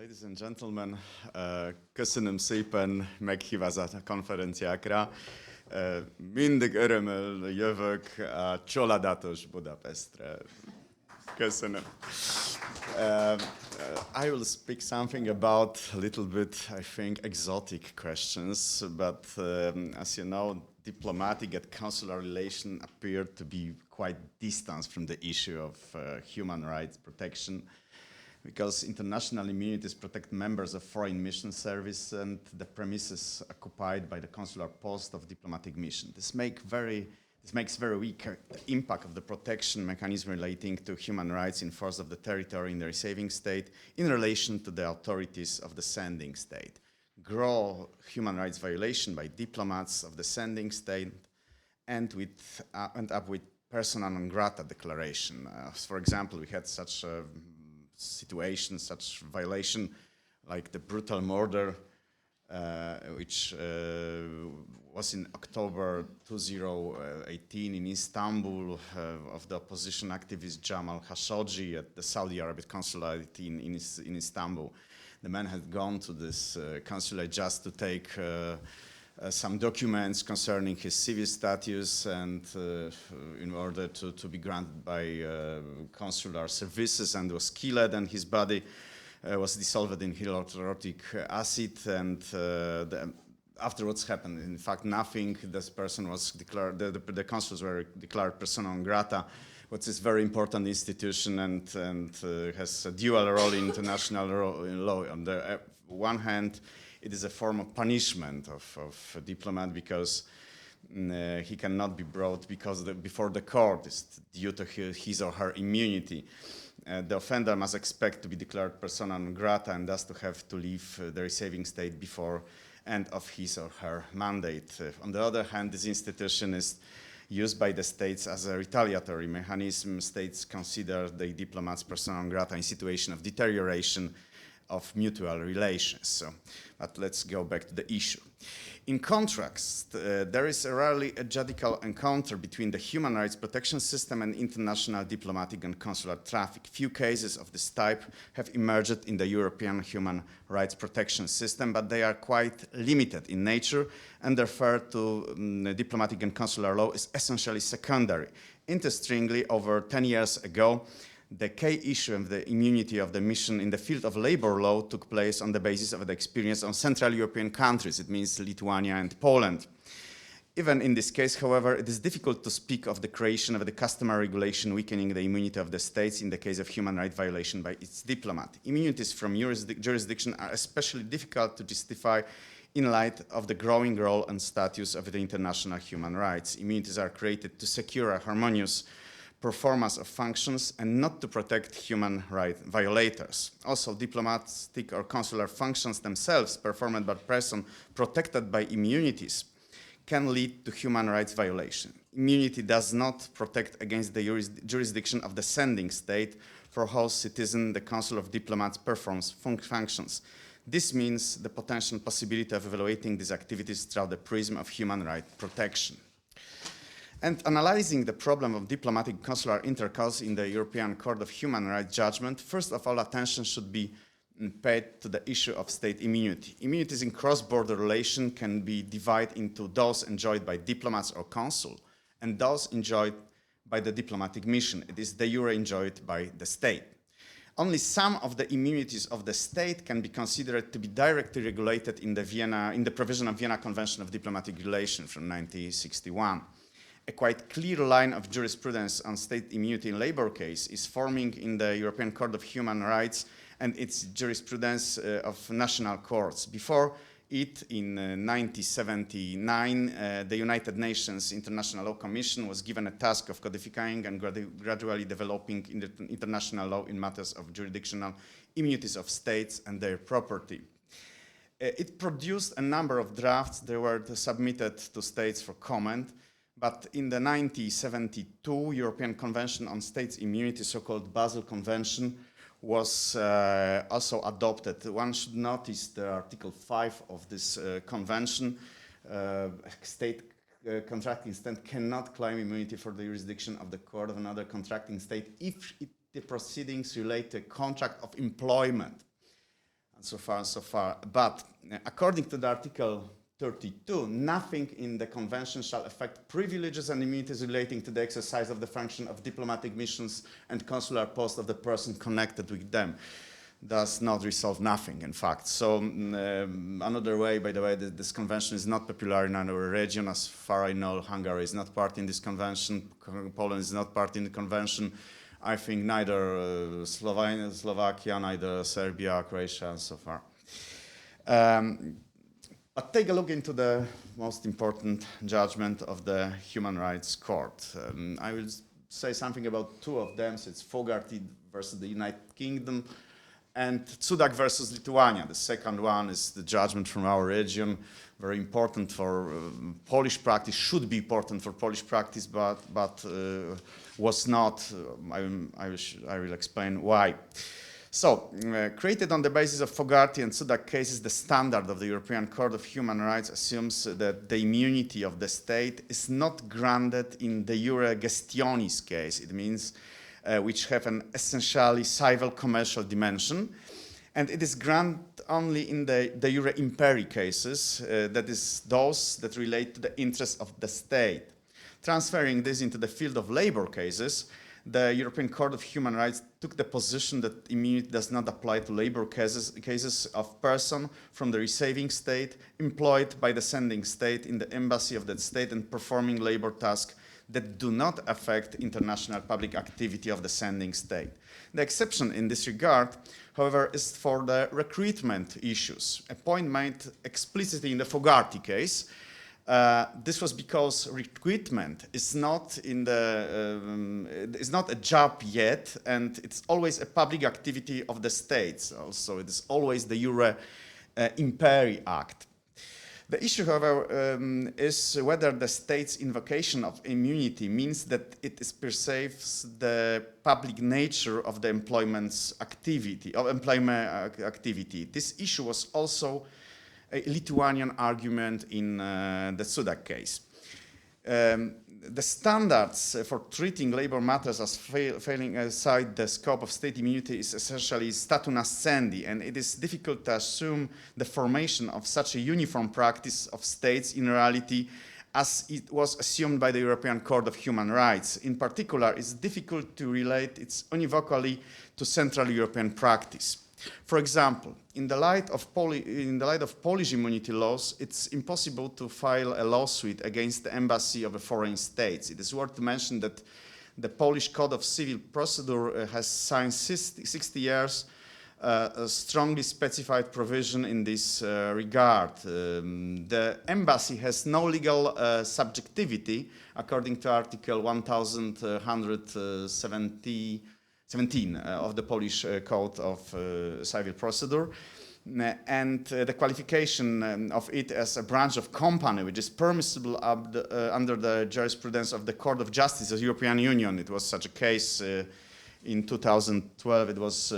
Ladies and gentlemen, köszönöm szépen meghívást a konferenciákra. Mindig örömmel jövök a csodálatos Budapestre. Köszönöm. I will speak something about a little bit, I think, exotic questions, but as you know, diplomatic and consular relations appear to be quite distant from the issue of human rights protection, because international immunities protect members of foreign mission service and the premises occupied by the consular post of diplomatic mission. This makes very weak the impact of the protection mechanism relating to human rights in force of the territory in the receiving state in relation to the authorities of the sending state. Grow human rights violation by diplomats of the sending state and end up with persona non grata declaration. For example, we had such situation, such violation, like the brutal murder, which was in October 2018 in Istanbul of the opposition activist Jamal Khashoggi at the Saudi Arabian consulate in Istanbul. The man had gone to this consulate just to take some documents concerning his civil status and in order to be granted by consular services, and was killed, and his body was dissolved in hydrochloric acid, and afterwards happened, in fact, nothing. This person was declared, the consuls were declared persona non grata, which is a very important institution and has a dual role in international law. On the one hand, it is a form of punishment of a diplomat because he cannot be brought before the court due to his or her immunity. The offender must expect to be declared persona non grata and thus to have to leave the receiving state before end of his or her mandate. On the other hand, this institution is used by the states as a retaliatory mechanism. States consider the diplomats persona non grata in situation of deterioration of mutual relations. But let's go back to the issue. In contrast, there is a rarely a judicial encounter between the human rights protection system and international diplomatic and consular traffic. Few cases of this type have emerged in the European human rights protection system, but they are quite limited in nature, and therefore to diplomatic and consular law is essentially secondary. Interestingly, over 10 years ago, the key issue of the immunity of the mission in the field of labor law took place on the basis of the experience of Central European countries. It means Lithuania and Poland. Even in this case, however, it is difficult to speak of the creation of the customary regulation weakening the immunity of the states in the case of human rights violation by its diplomat. Immunities from jurisdiction are especially difficult to justify in light of the growing role and status of the international human rights. Immunities are created to secure a harmonious performance of functions and not to protect human rights violators. Also, diplomatic or consular functions themselves performed by persons protected by immunities can lead to human rights violation. Immunity does not protect against the jurisdiction of the sending state for whose citizen the Council of Diplomats performs functions. This means the potential possibility of evaluating these activities through the prism of human rights protection. And analyzing the problem of diplomatic consular intercourse in the European Court of Human Rights judgment, first of all, attention should be paid to the issue of state immunity. Immunities in cross-border relation can be divided into those enjoyed by diplomats or consul and those enjoyed by the diplomatic mission. It is de jure enjoyed by the state. Only some of the immunities of the state can be considered to be directly regulated in the provision of Vienna Convention of Diplomatic Relations from 1961. A quite clear line of jurisprudence on state immunity in labor case is forming in the European Court of Human Rights and its jurisprudence of national courts. Before it, in 1979, the United Nations International Law Commission was given a task of codifying and gradually developing international law in matters of jurisdictional immunities of states and their property. It produced a number of drafts. They were submitted to states for comment. But in the 1972 European Convention on States Immunity, so-called Basel Convention, was also adopted. One should notice the Article 5 of this convention. State contracting state cannot claim immunity for the jurisdiction of the court of another contracting state if the proceedings relate to a contract of employment. And so far and so far. But according to the Article 32, nothing in the convention shall affect privileges and immunities relating to the exercise of the function of diplomatic missions and consular posts of the person connected with them. Does not resolve nothing, in fact. So another way, by the way, this convention is not popular in our region. As far as I know, Hungary is not part in this convention. Poland is not part in the convention. I think neither Slovakia, neither Serbia, Croatia, and so far. But take a look into the most important judgment of the Human Rights Court. I will say something about two of them. So it's Fogarty versus the United Kingdom and Czubik versus Lithuania. The second one is the judgment from our region, very important for Polish practice, should be important for Polish practice, but was not. I will explain why. So, created on the basis of Fogarty and Czubik cases, the standard of the European Court of Human Rights assumes that the immunity of the state is not granted in the iure gestionis case. It means which have an essentially civil commercial dimension, and it is granted only in the iure imperi cases, that is those that relate to the interests of the state. Transferring this into the field of labor cases, the European Court of Human Rights took the position that immunity does not apply to labor cases of person from the receiving state employed by the sending state in the embassy of that state and performing labor tasks that do not affect international public activity of the sending state. The exception in this regard, however, is for the recruitment issues, a point made explicitly in the Fogarty case. This was because recruitment is not is not a job yet, and it's always a public activity of the states. Also, it is always the iure imperi act. The issue, however, is whether the state's invocation of immunity means that it perceives the public nature of the employment activity. This issue was also a Lithuanian argument in the Czubik case. The standards for treating labor matters as failing outside the scope of state immunity is essentially statu nascendi, and it is difficult to assume the formation of such a uniform practice of states in reality as it was assumed by the European Court of Human Rights. In particular, it's difficult to relate it univocally to Central European practice. For example, in the light of Polish immunity laws, it's impossible to file a lawsuit against the embassy of a foreign state. It is worth to mention that the Polish Code of Civil Procedure has signed 60 years a strongly specified provision in this regard. The embassy has no legal subjectivity according to Article 1117 of the Polish Code of Civil Procedure, and the qualification of it as a branch of company, which is permissible under the jurisprudence of the Court of Justice of the European Union. It was such a case in 2012. It was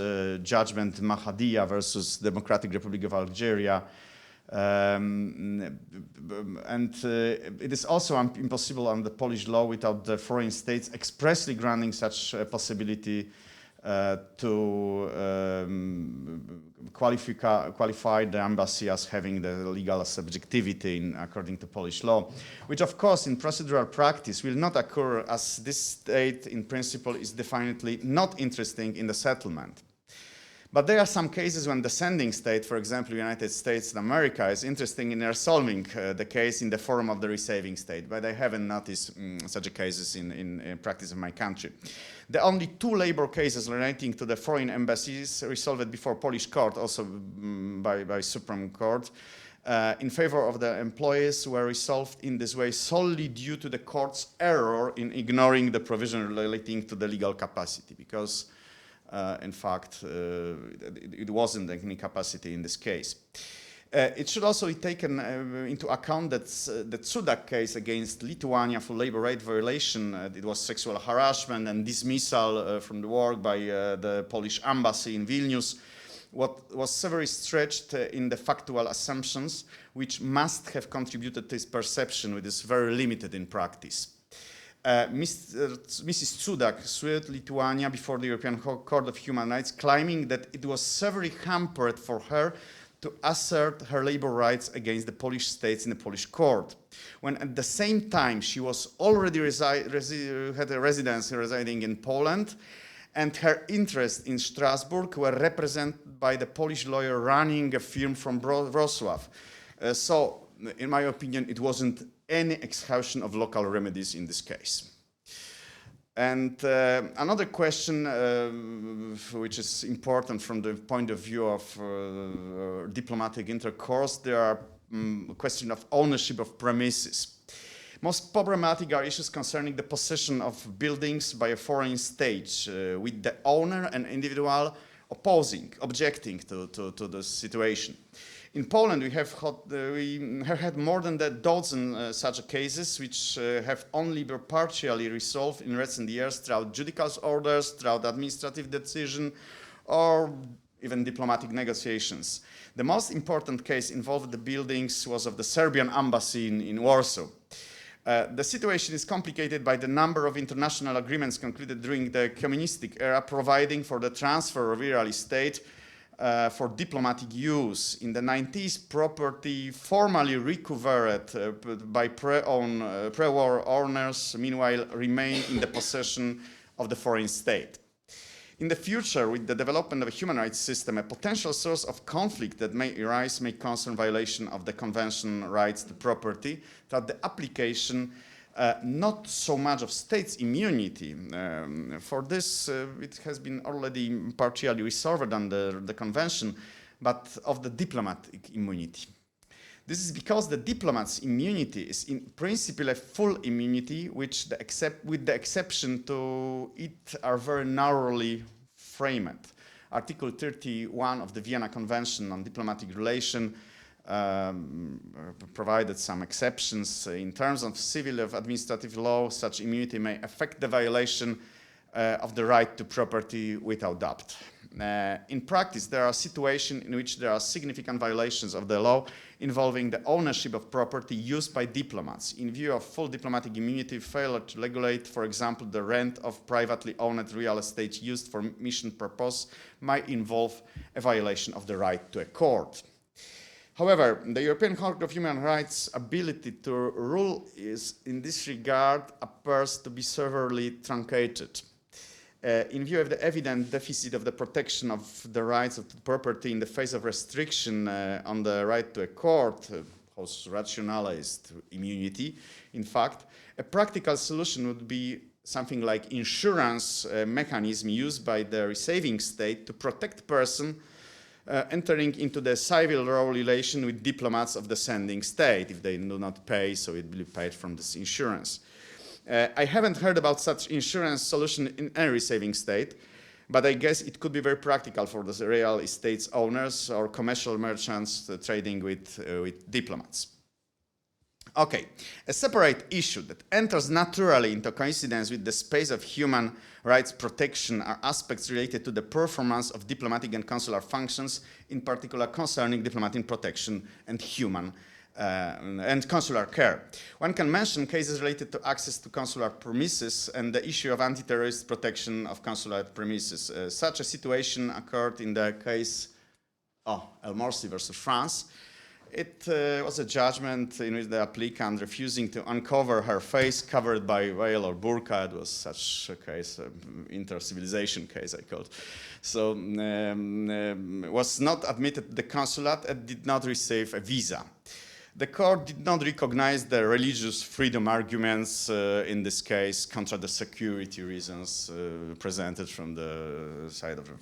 judgment Mahadia versus Democratic Republic of Algeria. It is also impossible under Polish law without the foreign states expressly granting such a possibility to qualify the embassy as having the legal subjectivity according to Polish law, which of course in procedural practice will not occur as this state in principle is definitely not interested in the settlement. But there are some cases when the sending state, for example, United States of America, is interested in resolving the case in the form of the receiving state, but I haven't noticed such cases in practice of my country. The only two labor cases relating to the foreign embassies resolved before Polish court, also by Supreme Court, in favor of the employees were resolved in this way solely due to the court's error in ignoring the provision relating to the legal capacity, because in fact, it wasn't any capacity in this case. It should also be taken into account that the Czubik case against Lithuania for labor right violation, it was sexual harassment and dismissal from the work by the Polish embassy in Vilnius, what was severely stretched in the factual assumptions, which must have contributed to its perception, which is very limited in practice. Mrs. Czubik sued Lithuania before the European Court of Human Rights, claiming that it was severely hampered for her to assert her labor rights against the Polish states in the Polish court, when at the same time she was already had a residence residing in Poland, and her interests in Strasbourg were represented by the Polish lawyer running a firm from Wrocław. So, in my opinion, it wasn't any exhaustion of local remedies in this case. And another question which is important from the point of view of diplomatic intercourse, there are question of ownership of premises. Most problematic are issues concerning the possession of buildings by a foreign state, with the owner and individual objecting to the situation. In Poland, we have had more than a dozen such cases, which have only been partially resolved in recent years through judicial orders, through administrative decision, or even diplomatic negotiations. The most important case involved the buildings was of the Serbian embassy in Warsaw. The situation is complicated by the number of international agreements concluded during the communistic era, providing for the transfer of real estate for diplomatic use. In the 90s, property formally recovered by pre-war owners, meanwhile, remained in the possession of the foreign state. In the future, with the development of a human rights system, a potential source of conflict that may arise may concern violation of the Convention rights to property, that the application not so much of states' immunity. For this, it has been already partially resolved under the Convention, but of the diplomatic immunity. This is because the diplomat's immunity is in principle a full immunity, which with the exception to it are very narrowly framed. Article 31 of the Vienna Convention on Diplomatic Relations provided some exceptions. In terms of civil or administrative law, such immunity may affect the violation of the right to property without doubt. In practice, there are situations in which there are significant violations of the law involving the ownership of property used by diplomats. In view of full diplomatic immunity, failure to regulate, for example, the rent of privately owned real estate used for mission purpose might involve a violation of the right to a court. However, the European Court of Human Rights' ability to rule is, in this regard, appears to be severely truncated. In view of the evident deficit of the protection of the rights of property in the face of restriction on the right to a court, whose rationale is immunity, in fact, a practical solution would be something like insurance mechanism used by the receiving state to protect person entering into the civil law relation with diplomats of the sending state. If they do not pay, so it will be paid from this insurance. I haven't heard about such insurance solution in any receiving state, but I guess it could be very practical for the real estate owners or commercial merchants trading with diplomats. Okay, a separate issue that enters naturally into coincidence with the space of human rights protection are aspects related to the performance of diplomatic and consular functions, in particular concerning diplomatic protection and human and consular care. One can mention cases related to access to consular premises and the issue of anti-terrorist protection of consular premises. Such a situation occurred in the case El Morsi versus France. It was a judgment in which the applicant refusing to uncover her face covered by veil or burqa. It was such a case, inter-civilization case, I called. So was not admitted to the consulate and did not receive a visa. The court did not recognize the religious freedom arguments in this case contra the security reasons presented from the side of the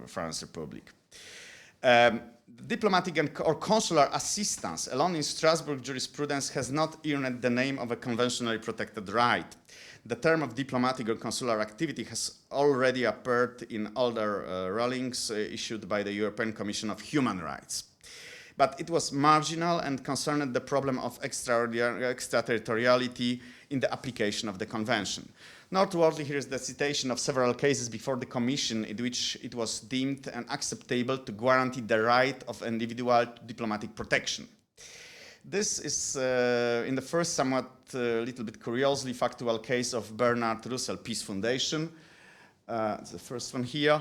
French Republic. Diplomatic or consular assistance alone in Strasbourg jurisprudence has not earned the name of a conventionally protected right. The term of diplomatic or consular activity has already appeared in older rulings issued by the European Commission of Human Rights. But it was marginal and concerned the problem of extraterritoriality in the application of the convention. Noteworthy here is the citation of several cases before the Commission in which it was deemed unacceptable to guarantee the right of individual to diplomatic protection. This is in the first somewhat little bit curiously factual case of Bernard Russell Peace Foundation. It's the first one here.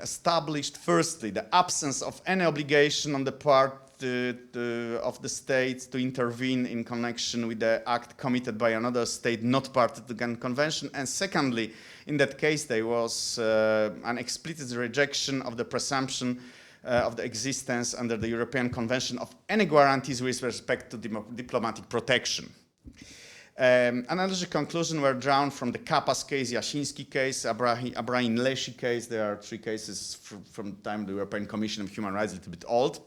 Established firstly the absence of any obligation on the part of the state to intervene in connection with the act committed by another state not part of the Gun Convention, and secondly, in that case there was an explicit rejection of the presumption of the existence under the European Convention of any guarantees with respect to diplomatic protection. Analogy conclusions were drawn from the Kapas case, Jasiński case, Abraham Leshi case. There are three cases from the time the European Commission of Human Rights, a little bit old.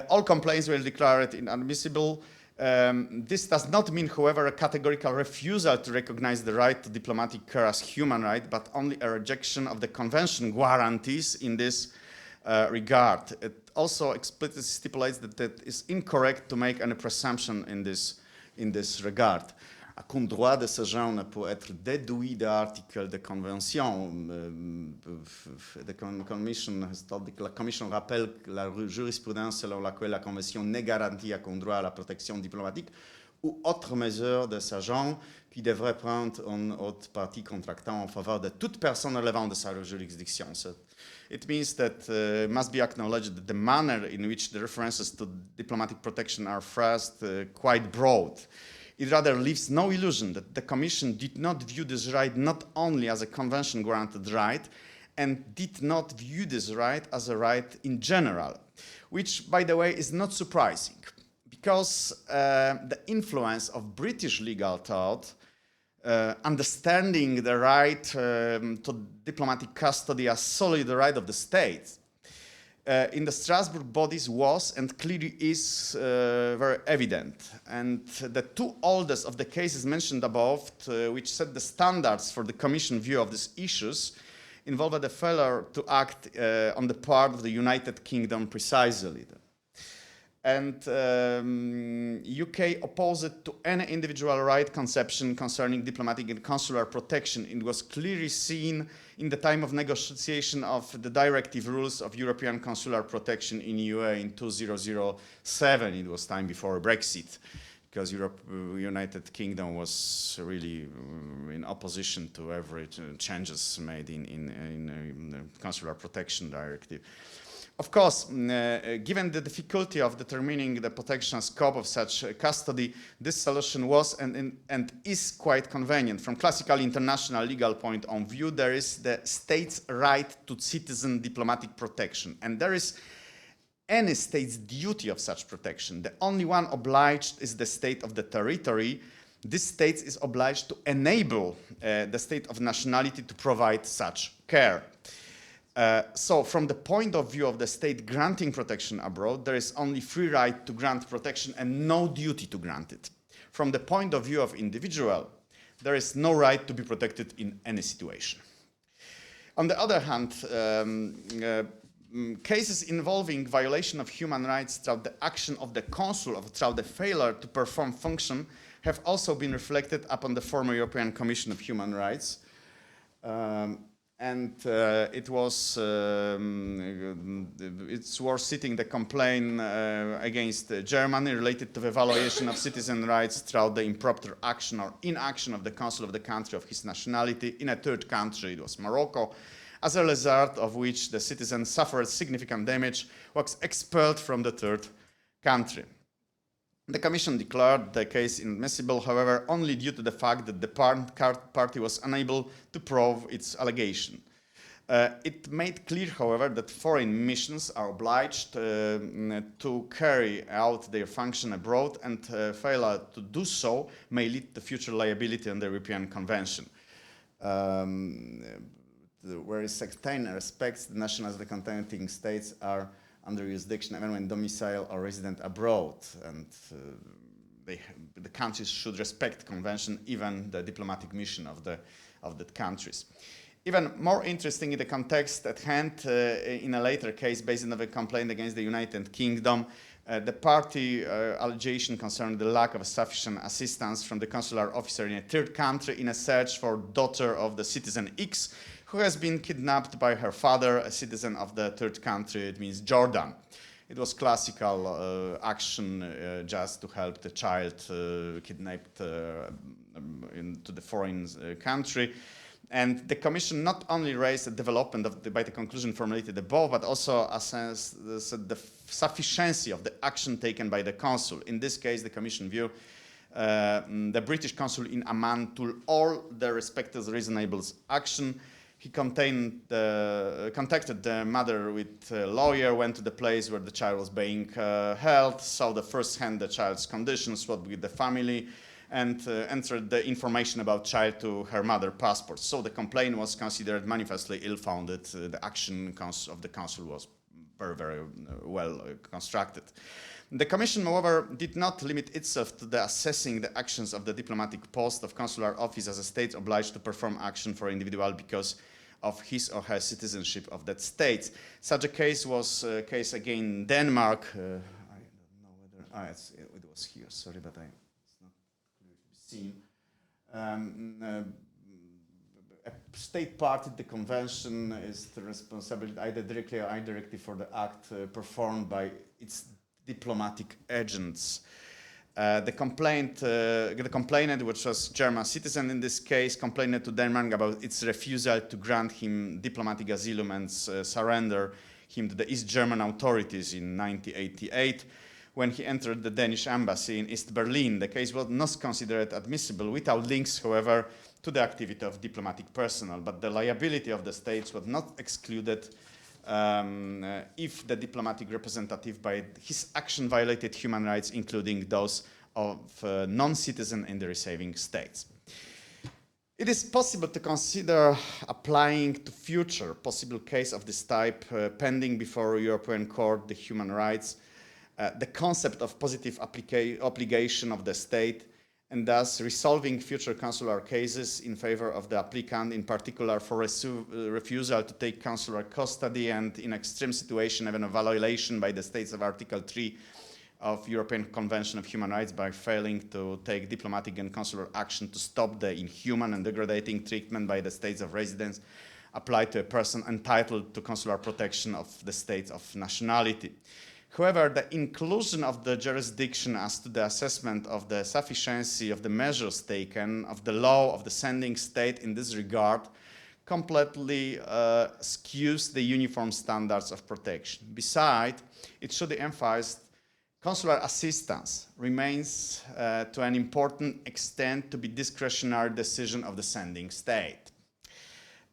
All complaints were declared inadmissible. This does not mean, however, a categorical refusal to recognize the right to diplomatic care as human right, but only a rejection of the Convention guarantees in this regard. It also explicitly stipulates that it is incorrect to make any presumption in this regard. Un droit de ce genre ne peut être déduit de l'article de convention. The la Commission rappelle la jurisprudence selon laquelle la Convention ne garantit aucun droit à la protection diplomatique ou autre mesure de ce genre qui devrait prendre une autre partie contractant en faveur de toute personne relevant de sa juridiction. So it means that it must be acknowledged that the manner in which the references to diplomatic protection are phrased quite broad. It rather leaves no illusion that the Commission did not view this right not only as a convention-granted right, and did not view this right as a right in general, which, by the way, is not surprising, because the influence of British legal thought, understanding the right to diplomatic custody as solely the right of the state, in the Strasbourg bodies was and clearly is very evident. And the two oldest of the cases mentioned above, which set the standards for the Commission view of these issues, involved a failure to act on the part of the United Kingdom precisely. And UK opposed to any individual right conception concerning diplomatic and consular protection. It was clearly seen in the time of negotiation of the directive rules of European consular protection in UE in 2007. It was time before Brexit, because United Kingdom was really in opposition to every changes made in the consular protection directive. Of course, given the difficulty of determining the protection scope of such custody, this solution was and is quite convenient. From classical international legal point of view, there is the state's right to citizen diplomatic protection, and there is any state's duty of such protection. The only one obliged is the state of the territory. This state is obliged to enable the state of nationality to provide such care. So from the point of view of the state granting protection abroad, there is only free right to grant protection and no duty to grant it. From the point of view of individual, there is no right to be protected in any situation. On the other hand, cases involving violation of human rights through the action of the consul or through the failure to perform function have also been reflected upon the former European Commission of Human Rights. It's worth citing the complaint against Germany related to the violation of citizen rights through the improper action or inaction of the consul of the country of his nationality in a third country, it was Morocco, as a result of which the citizen suffered significant damage, was expelled from the third country. The Commission declared the case inadmissible, however, only due to the fact that the party was unable to prove its allegation. It made clear, however, that foreign missions are obliged to carry out their function abroad, and failure to do so may lead to future liability under the European Convention. Whereas certain respects, the nationals of the contending states are under jurisdiction even when domicile or resident abroad, and the countries should respect the convention, even the diplomatic mission of the countries. Even more interesting in the context at hand, in a later case based on a complaint against the United Kingdom, the party allegation concerned the lack of sufficient assistance from the consular officer in a third country in a search for daughter of the citizen X, who has been kidnapped by her father, a citizen of the third country, it means Jordan. It was classical action just to help the child kidnapped into the foreign country. And the Commission not only raised the development by the conclusion formulated above, but also assessed the sufficiency of the action taken by the Consul. In this case, the Commission view the British Consul in Amman took all the respective reasonable action. He contacted the mother with a lawyer, went to the place where the child was being held, saw the first-hand the child's conditions, spoke with the family, and entered the information about child to her mother's passport. So the complaint was considered manifestly ill-founded. The action of the Council was very, very well constructed. The Commission, however, did not limit itself to the assessing the actions of the diplomatic post of consular office as a state obliged to perform action for an individual because of his or her citizenship of that state. Such a case was a case again in Denmark. I don't know whether it was here. Sorry, but it's not clearly seen. A state party to the convention is the responsibility either directly or indirectly for the act performed by its diplomatic agents. The complainant, which was German citizen in this case, complained to Denmark about its refusal to grant him diplomatic asylum and surrender him to the East German authorities in 1988 when he entered the Danish embassy in East Berlin. The case was not considered admissible without links, however, to the activity of diplomatic personnel, but the liability of the states was not excluded if the diplomatic representative by his action violated human rights, including those of non-citizens in the receiving states. It is possible to consider applying to future possible case of this type pending before European Court the human rights, the concept of positive obligation of the state, and thus resolving future consular cases in favor of the applicant, in particular for refusal to take consular custody and in extreme situation even a violation by the states of Article 3 of European Convention of Human Rights by failing to take diplomatic and consular action to stop the inhuman and degrading treatment by the states of residence applied to a person entitled to consular protection of the state of nationality. However, the inclusion of the jurisdiction as to the assessment of the sufficiency of the measures taken of the law of the sending state in this regard completely skews the uniform standards of protection. Besides, it should be emphasized consular assistance remains to an important extent to be discretionary decision of the sending state.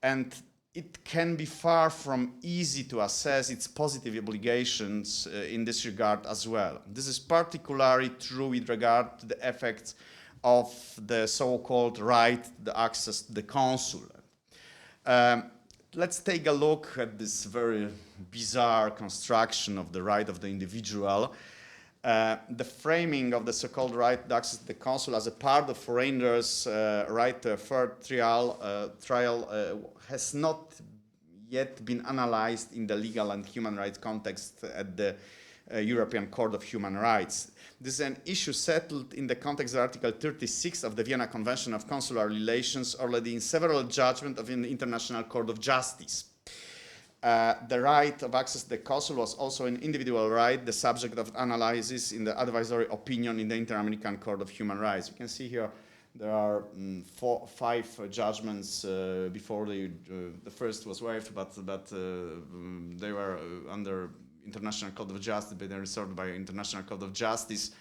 And it can be far from easy to assess its positive obligations in this regard as well. This is particularly true with regard to the effects of the so-called right to access to the consulate. Let's take a look at this very bizarre construction of the right of the individual. The framing of the so-called right to access to the consul as a part of foreigners' right to a fair trial has not yet been analyzed in the legal and human rights context at the European Court of Human Rights. This is an issue settled in the context of Article 36 of the Vienna Convention of Consular Relations, already in several judgments of the International Court of Justice. The right of access to the consul was also an individual right, the subject of analysis in the advisory opinion in the Inter-American Court of Human Rights. You can see here there are 5 judgments before the first was waived, but they were under International Court of Justice, but they're resolved by International Court of Justice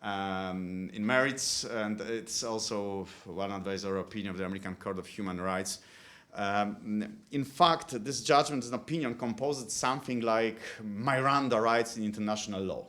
in merits, and it's also one advisory opinion of the American Court of Human Rights. In fact, this judgment is an opinion composed something like Miranda rights in international law.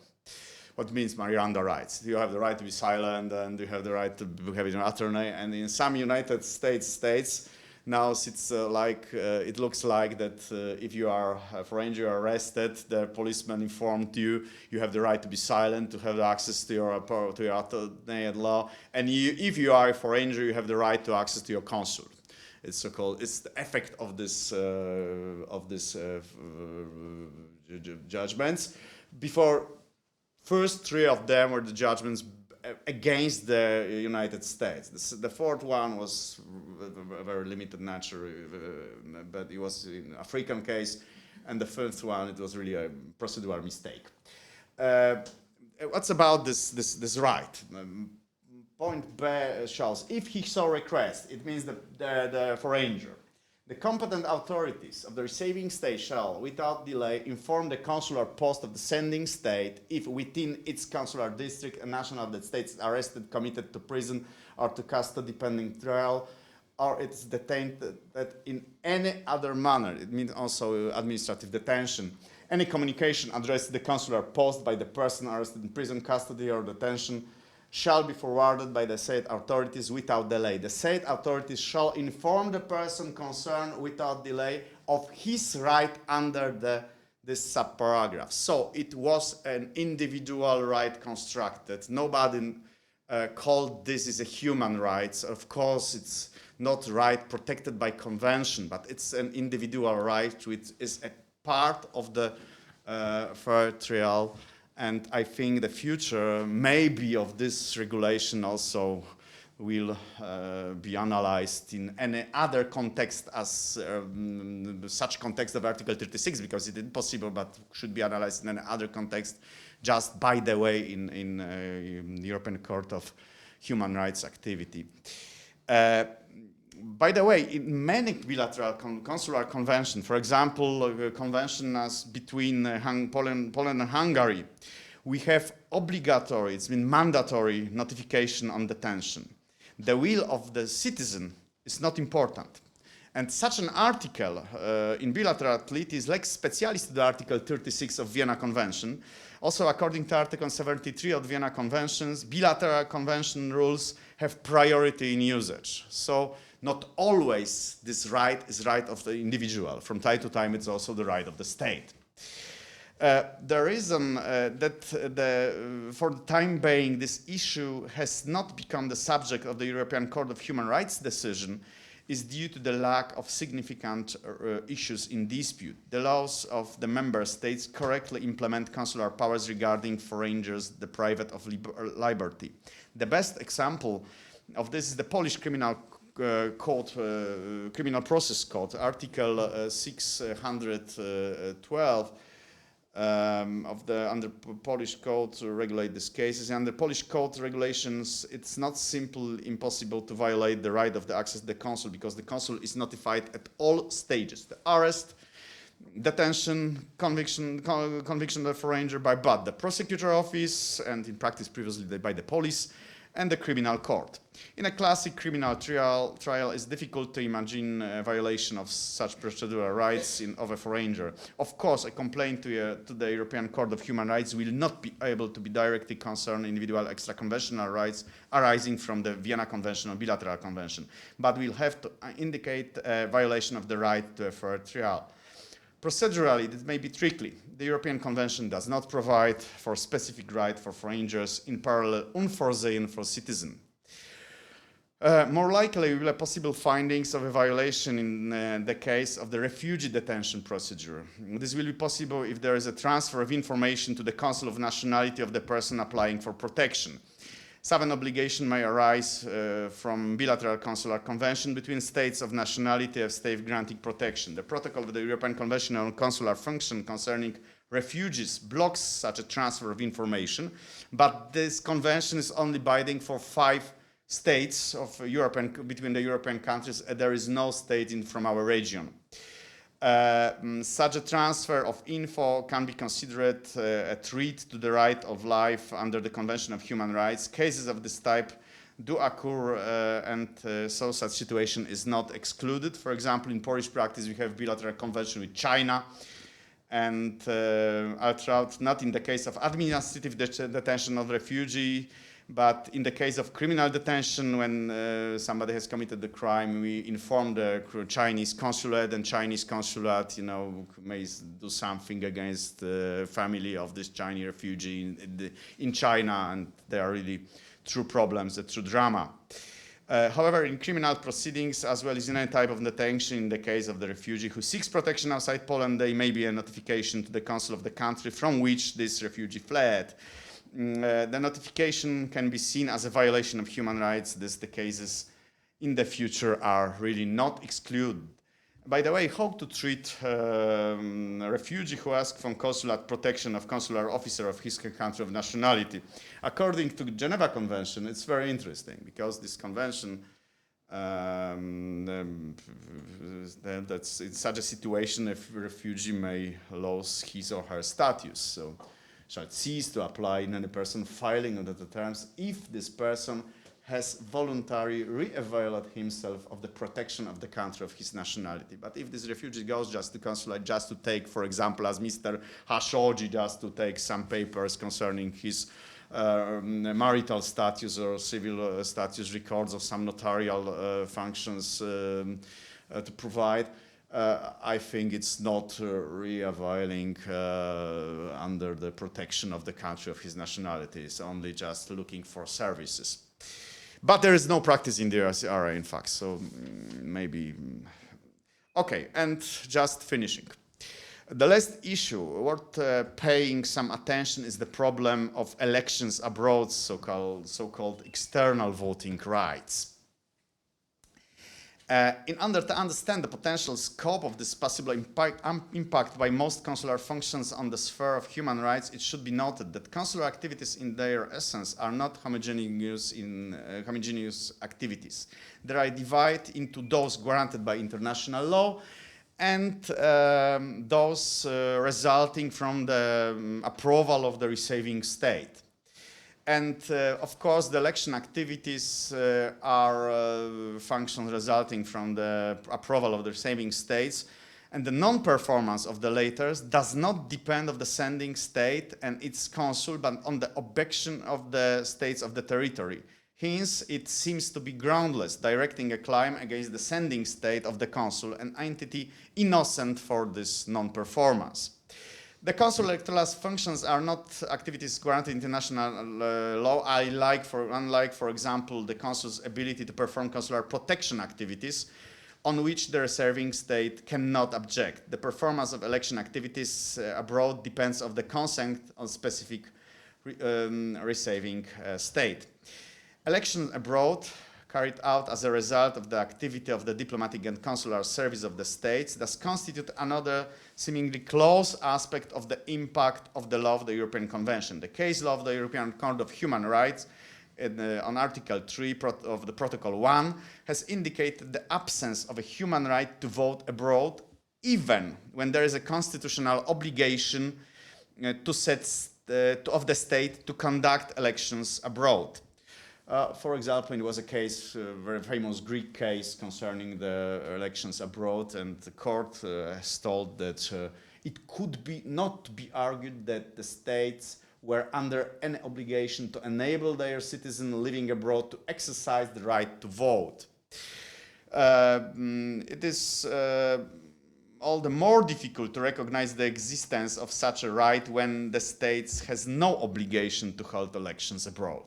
What means Miranda rights? You have the right to be silent, and you have the right to have an attorney. And in some United States, now it's it looks like that if you are a foreigner, you are arrested, the policeman informed you, you have the right to be silent, to have access to your attorney at law. And if you are a foreigner, you have the right to access to your consul. It's so-called. It's the effect of this judgments. Before, first 3 of them were the judgments against the United States. The 4th one was a very limited nature, but it was an African case And the first one, it was really a procedural mistake. What's about this right? Point B shows if he so requests, it means the foreigner. The competent authorities of the receiving state shall, without delay, inform the consular post of the sending state if within its consular district a national of that state is arrested, committed to prison or to custody pending trial, or it's detained that in any other manner, it means also administrative detention. Any communication addressed to the consular post by the person arrested in prison, custody, or detention shall be forwarded by the said authorities without delay. The said authorities shall inform the person concerned without delay of his right under this subparagraph. So it was an individual right constructed. Nobody called this is a human right. Of course, it's not right protected by convention, but it's an individual right which is a part of the fair trial. And I think the future maybe of this regulation also will be analyzed in any other context as such context of Article 36, because it is possible, but should be analyzed in any other context, just by the way in the European Court of Human Rights activity. By the way, in many bilateral consular conventions, for example, conventions between Poland and Hungary, we have obligatory, it's been mandatory notification on detention. The will of the citizen is not important. And such an article in bilateral treaty is lex specialis to the Article 36 of Vienna Convention. Also, according to Article 73 of Vienna Conventions, bilateral convention rules have priority in usage. So not always this right is right of the individual. From time to time, it's also the right of the state. The reason that for the time being, this issue has not become the subject of the European Court of Human Rights decision is due to the lack of significant issues in dispute. The laws of the member states correctly implement consular powers regarding foreigners deprived of liberty. The best example of this is the Polish Criminal Code, Criminal Process Code, Article 612 of the under Polish code to regulate these cases. Under Polish code regulations, it's not impossible to violate the right of the access to the consul, because the consul is notified at all stages: the arrest, detention, conviction of the foreigner by both the prosecutor office and in practice previously by the police and the criminal court. In a classic criminal trial, it's difficult to imagine a violation of such procedural rights of a foreigner. Of course, a complaint to the European Court of Human Rights will not be able to be directly concern individual extra-conventional rights arising from the Vienna Convention or bilateral convention, but will have to indicate a violation of the right to a fair trial. Procedurally, it may be tricky. The European Convention does not provide for specific right for foreigners, in parallel unforeseen for citizens. More likely, we will have possible findings of a violation in the case of the refugee detention procedure. This will be possible if there is a transfer of information to the consul of nationality of the person applying for protection. Such an obligation may arise from bilateral consular convention between states of nationality of state granting protection. The protocol of the European Convention on Consular Function concerning refugees blocks such a transfer of information, but this convention is only binding for 5 states of between the European countries. There is no state from our region. Such a transfer of info can be considered a threat to the right of life under the Convention of Human Rights. Cases of this type do occur, and so such situation is not excluded. For example, in Polish practice, we have bilateral convention with China, and not in the case of administrative detention of refugee, but in the case of criminal detention, when somebody has committed the crime, we inform the Chinese consulate, and Chinese consulate, may do something against the family of this Chinese refugee in China, and there are really true problems, a true drama. However, in criminal proceedings, as well as in any type of detention, in the case of the refugee who seeks protection outside Poland, there may be a notification to the consul of the country from which this refugee fled. The notification can be seen as a violation of human rights. The cases in the future are really not excluded. By the way, how to treat a refugee who asks for consular protection of consular officer of his country of nationality? According to the Geneva Convention, it's very interesting because this convention, that's in such a situation if a refugee may lose his or her status. So shall cease to apply in any person filing under the terms if this person has voluntarily re-availed himself of the protection of the country of his nationality. But if this refugee goes just to consulate, just to take, for example, as Mr. Khashoggi, just to take some papers concerning his marital status or civil status records of some notarial functions to provide, I think it's not re-availing under the protection of the country of his nationality. It's only just looking for services. But there is no practice in the ECHR, in fact, so maybe. Okay, and just finishing. The last issue worth paying some attention is the problem of elections abroad, so-called external voting rights. In order to understand the potential scope of this possible impact by most consular functions on the sphere of human rights, it should be noted that consular activities in their essence are not homogeneous activities. They are divided into those granted by international law and those resulting from the approval of the receiving state. And of course, the election activities are functions resulting from the approval of the receiving states, and the non-performance of the latter does not depend on the sending state and its consul, but on the objection of the states of the territory. Hence, it seems to be groundless, directing a claim against the sending state of the consul, an entity innocent for this non-performance. The consular electoral functions are not activities granted international law, unlike, for example, the consul's ability to perform consular protection activities, on which the receiving state cannot object. The performance of election activities abroad depends on the consent of specific receiving state. Elections abroad carried out as a result of the activity of the diplomatic and consular service of the states thus constitute another seemingly close aspect of the impact of the law of the European Convention. The case law of the European Court of Human Rights on Article 3 of the Protocol 1 has indicated the absence of a human right to vote abroad, even when there is a constitutional obligation of the state to conduct elections abroad. For example, it was a case, a very famous Greek case concerning the elections abroad, and the court has told that it could not be argued that the states were under any obligation to enable their citizens living abroad to exercise the right to vote. It is all the more difficult to recognize the existence of such a right when the states has no obligation to hold elections abroad.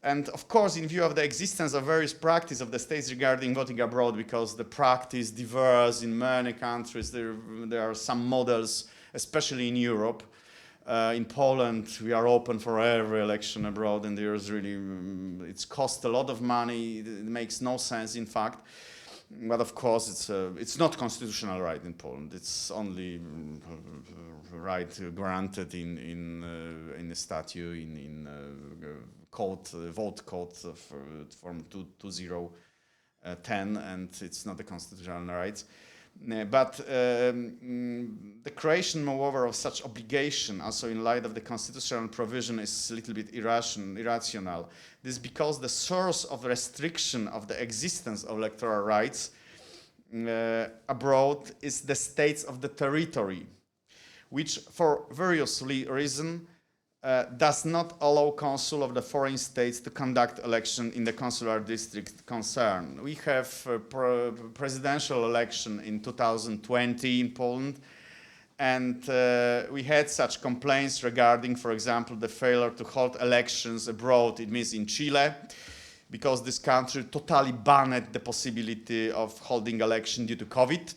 And of course, in view of the existence of various practices of the states regarding voting abroad, because the practice differs in many countries, there are some models, especially in Europe. In Poland, we are open for every election abroad, and there's really, it's cost a lot of money. It makes no sense, in fact. But of course, it's not constitutional right in Poland. It's only right granted in the statute in vote code from 2010, and it's not a constitutional right. But the creation, moreover, of such obligation, also in light of the constitutional provision, is a little bit irrational. This is because the source of restriction of the existence of electoral rights abroad is the states of the territory, which, for various reasons, does not allow consul of the foreign states to conduct election in the consular district concerned. We have a presidential election in 2020 in Poland, and we had such complaints regarding, for example, the failure to hold elections abroad. It means in Chile, because this country totally banned the possibility of holding election due to COVID.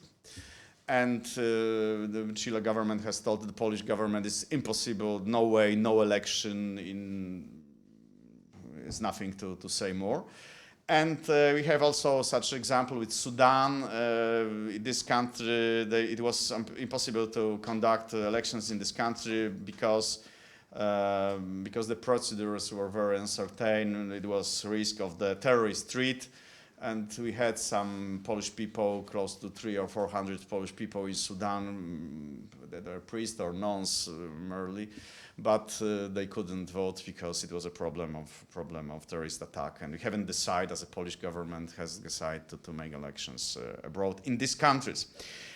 And the Chile government has told the Polish government it's impossible, no way, no election, is nothing to say more. And we have also such example with Sudan. In this country, it was impossible to conduct elections in this country because the procedures were very uncertain. It was risk of the terrorist threat, and we had some Polish people, close to 300 or 400 Polish people in Sudan that are priests or nuns merely, but they couldn't vote because it was a problem of terrorist attack, and we haven't decided, as a Polish government has decided to make elections abroad in these countries.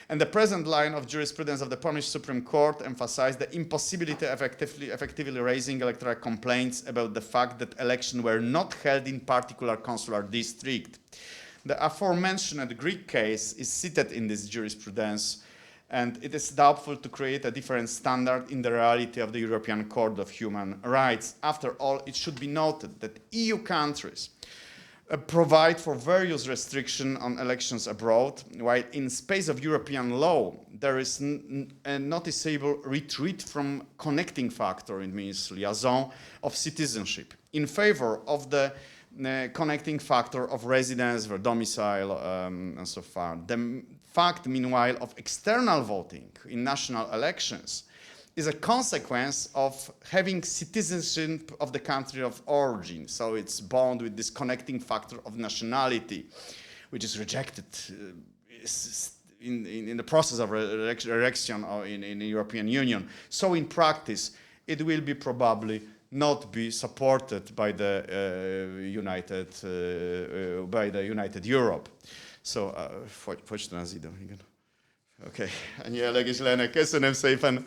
And the present line of jurisprudence of the Polish Supreme Court emphasized the impossibility of effectively raising electoral complaints about the fact that elections were not held in particular consular district. The aforementioned Greek case is cited in this jurisprudence, and it is doubtful to create a different standard in the reality of the European Court of Human Rights. After all, it should be noted that EU countries provide for various restrictions on elections abroad, while in space of European law, there is a noticeable retreat from connecting factor, it means liaison, of citizenship, in favor of the connecting factor of residence or domicile and so far. The fact, meanwhile, of external voting in national elections is a consequence of having citizenship of the country of origin. So it's bound with this connecting factor of nationality, which is rejected in the process of election in the European Union. So in practice, it will be probably not be supported by the United Europe. So, fogy transzidom, igen. Oké, ennyi elég is lenne. Köszönöm szépen.